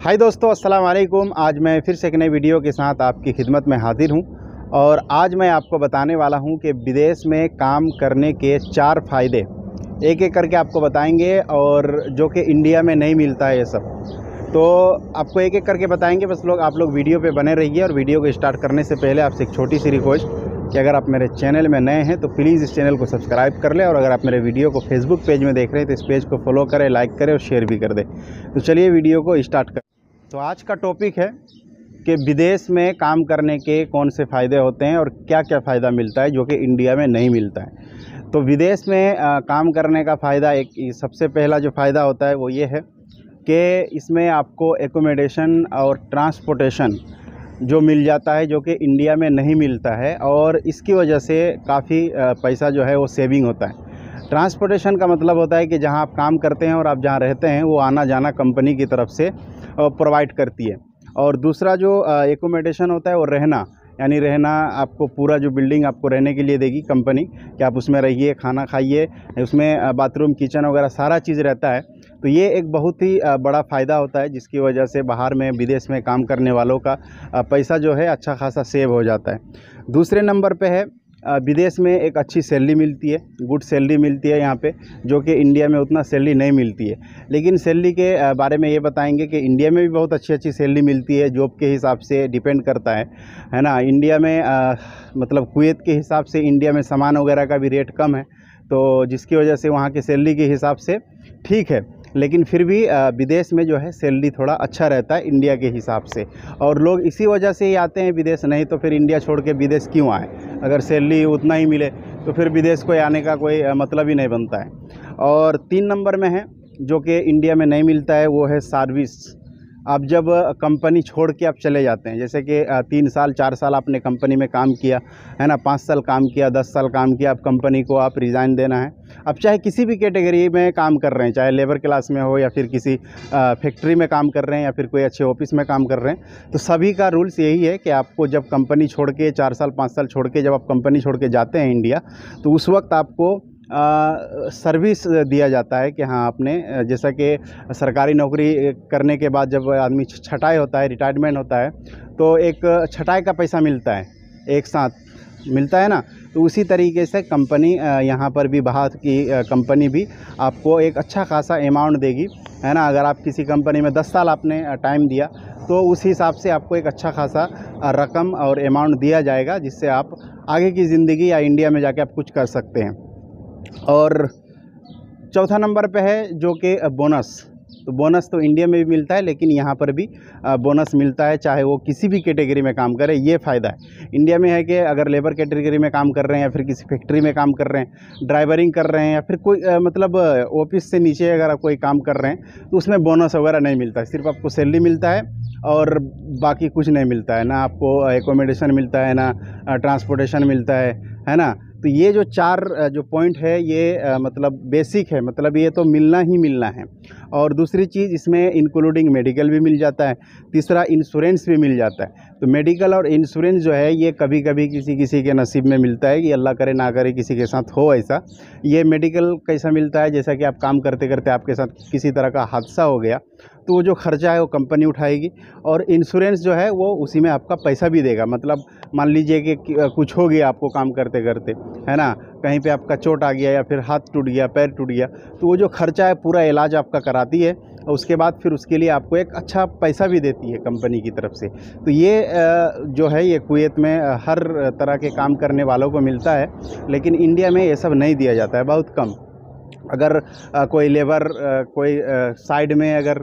हाय दोस्तों, अस्सलाम वालेकुम। आज मैं फिर से एक नई वीडियो के साथ आपकी खिदमत में हाजिर हूं और आज मैं आपको बताने वाला हूं कि विदेश में काम करने के 4 फ़ायदे एक एक करके आपको बताएंगे और जो कि इंडिया में नहीं मिलता है ये सब। तो आपको एक एक करके बताएंगे, बस आप लोग वीडियो पे बने रहिए। और वीडियो को स्टार्ट करने से पहले आपसे एक छोटी सी रिक्वेस्ट कि अगर आप मेरे चैनल में नए हैं तो प्लीज़ इस चैनल को सब्सक्राइब कर लें, और अगर आप मेरे वीडियो को फेसबुक पेज में देख रहे हैं तो इस पेज को फॉलो करें, लाइक करें और शेयर भी कर दें। तो चलिए वीडियो को स्टार्ट करें। तो आज का टॉपिक है कि विदेश में काम करने के कौन से फ़ायदे होते हैं और क्या क्या फ़ायदा मिलता है जो कि इंडिया में नहीं मिलता है। तो विदेश में काम करने का फ़ायदा, एक सबसे पहला जो फ़ायदा होता है वो ये है कि इसमें आपको एकोमोडेशन और ट्रांसपोर्टेशन जो मिल जाता है, जो कि इंडिया में नहीं मिलता है, और इसकी वजह से काफ़ी पैसा जो है वो सेविंग होता है। ट्रांसपोर्टेशन का मतलब होता है कि जहां आप काम करते हैं और आप जहां रहते हैं वो आना जाना कंपनी की तरफ से प्रोवाइड करती है। और दूसरा जो एकोमोडेशन होता है वो रहना, यानी रहना आपको पूरा जो बिल्डिंग आपको रहने के लिए देगी कंपनी, कि आप उसमें रहिए, खाना खाइए, उसमें बाथरूम किचन वगैरह सारा चीज़ रहता है। तो ये एक बहुत ही बड़ा फ़ायदा होता है, जिसकी वजह से बाहर में विदेश में काम करने वालों का पैसा जो है अच्छा खासा सेव हो जाता है। दूसरे नंबर पे है विदेश में एक अच्छी सैलरी मिलती है, गुड सैलरी मिलती है यहाँ पे, जो कि इंडिया में उतना सैलरी नहीं मिलती है। लेकिन सैलरी के बारे में ये बताएंगे कि इंडिया में भी बहुत अच्छी अच्छी सैलरी मिलती है, जॉब के हिसाब से डिपेंड करता है ना। इंडिया में मतलब कुवैत के हिसाब से इंडिया में सामान वगैरह का भी रेट कम है, तो जिसकी वजह से वहाँ की सैलरी के हिसाब से ठीक है। लेकिन फिर भी विदेश में जो है सैलरी थोड़ा अच्छा रहता है इंडिया के हिसाब से, और लोग इसी वजह से ही आते हैं विदेश। नहीं तो फिर इंडिया छोड़ के विदेश क्यों आए? अगर सैलरी उतना ही मिले तो फिर विदेश को आने का कोई मतलब ही नहीं बनता है। और 3 नंबर में है जो कि इंडिया में नहीं मिलता है, वो है सर्विस। आप जब कंपनी छोड़ के आप चले जाते हैं, जैसे कि 3 साल 4 साल आपने कंपनी में काम किया है ना, 5 साल काम किया, 10 साल काम किया, अब कंपनी को आप रिज़ाइन देना है। अब चाहे किसी भी कैटेगरी में काम कर रहे हैं, चाहे लेबर क्लास में हो या फिर किसी फैक्ट्री में काम कर रहे हैं या फिर कोई अच्छे ऑफिस में काम कर रहे हैं, तो सभी का रूल्स यही है कि आपको जब कंपनी छोड़ के 4 साल 5 साल छोड़ के जब आप कंपनी छोड़ के जाते हैं इंडिया, तो उस वक्त आपको सर्विस दिया जाता है कि हाँ, आपने जैसा कि सरकारी नौकरी करने के बाद जब आदमी छटाई होता है, रिटायरमेंट होता है, तो एक छटाई का पैसा मिलता है, एक साथ मिलता है ना। तो उसी तरीके से कंपनी यहाँ पर भी, बाहर की कंपनी भी आपको एक अच्छा खासा अमाउंट देगी, है ना। अगर आप किसी कंपनी में 10 साल आपने टाइम दिया तो उस हिसाब से आपको एक अच्छा खासा रकम और अमाउंट दिया जाएगा, जिससे आप आगे की ज़िंदगी या इंडिया में जाके आप कुछ कर सकते हैं। और चौथा नंबर पे है जो कि बोनस। तो बोनस तो इंडिया में भी मिलता है, लेकिन यहाँ पर भी बोनस मिलता है, चाहे वो किसी भी कैटेगरी में काम करे। ये फ़ायदा है इंडिया में है कि अगर लेबर कैटेगरी में काम कर रहे हैं या फिर किसी फैक्ट्री में काम कर रहे हैं, ड्राइवरिंग कर रहे हैं, या फिर कोई मतलब ऑफिस से नीचे अगर आप कोई काम कर रहे हैं, तो उसमें बोनस वगैरह नहीं मिलता है। सिर्फ आपको सैलरी मिलता है और बाकी कुछ नहीं मिलता है, ना आपको एकोमोडेशन मिलता है, ना ट्रांसपोर्टेशन मिलता है ना। तो ये जो 4 जो पॉइंट है ये मतलब बेसिक है, मतलब ये तो मिलना ही मिलना है। और दूसरी चीज़, इसमें इंक्लूडिंग मेडिकल भी मिल जाता है। तीसरा, इंश्योरेंस भी मिल जाता है। तो मेडिकल और इंश्योरेंस जो है ये कभी कभी किसी किसी के नसीब में मिलता है, कि अल्लाह करे ना करे किसी के साथ हो ऐसा। ये मेडिकल कैसा मिलता है, जैसा कि आप काम करते करते आपके साथ किसी तरह का हादसा हो गया, तो वो जो खर्चा है वो कंपनी उठाएगी, और इंश्योरेंस जो है वो उसी में आपका पैसा भी देगा। मतलब मान लीजिए कि कुछ हो गया आपको काम करते करते, है ना, कहीं पे आपका चोट आ गया या फिर हाथ टूट गया, पैर टूट गया, तो वो जो खर्चा है पूरा इलाज आपका कराती है, और उसके बाद फिर उसके लिए आपको एक अच्छा पैसा भी देती है कंपनी की तरफ से। तो ये जो है ये कुवैत में हर तरह के काम करने वालों को मिलता है, लेकिन इंडिया में ये सब नहीं दिया जाता है, बहुत कम। अगर कोई लेबर कोई साइड में अगर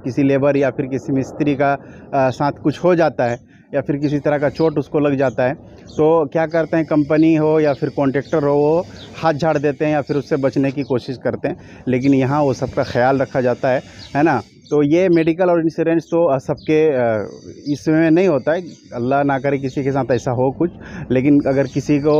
किसी लेबर या फिर किसी मिस्त्री का साथ कुछ हो जाता है, या फिर किसी तरह का चोट उसको लग जाता है, तो क्या करते हैं, कंपनी हो या फिर कॉन्ट्रैक्टर हो, वो हाथ झाड़ देते हैं या फिर उससे बचने की कोशिश करते हैं। लेकिन यहाँ वो सबका ख्याल रखा जाता है ना। तो ये मेडिकल और इंश्योरेंस तो सबके इसमें नहीं होता है, अल्लाह ना करे किसी के साथ ऐसा हो कुछ, लेकिन अगर किसी को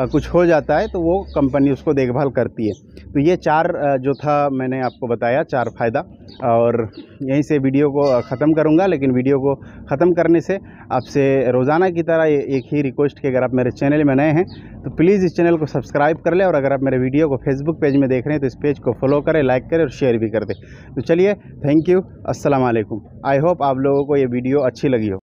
कुछ हो जाता है तो वो कंपनी उसको देखभाल करती है। तो ये 4 जो था मैंने आपको बताया, 4 फ़ायदा। और यहीं से वीडियो को ख़त्म करूँगा, लेकिन वीडियो को ख़त्म करने से आपसे रोज़ाना की तरह एक ही रिक्वेस्ट कि अगर आप मेरे चैनल में नए हैं तो प्लीज़ इस चैनल को सब्सक्राइब कर लें, और अगर आप मेरे वीडियो को फेसबुक पेज में देख रहे हैं तो इस पेज को फॉलो करें, लाइक करें और शेयर भी कर दें। तो चलिए, थैंक यू। यू। अस्सलाम वालेकुम। आई होप आप लोगों को ये वीडियो अच्छी लगी हो।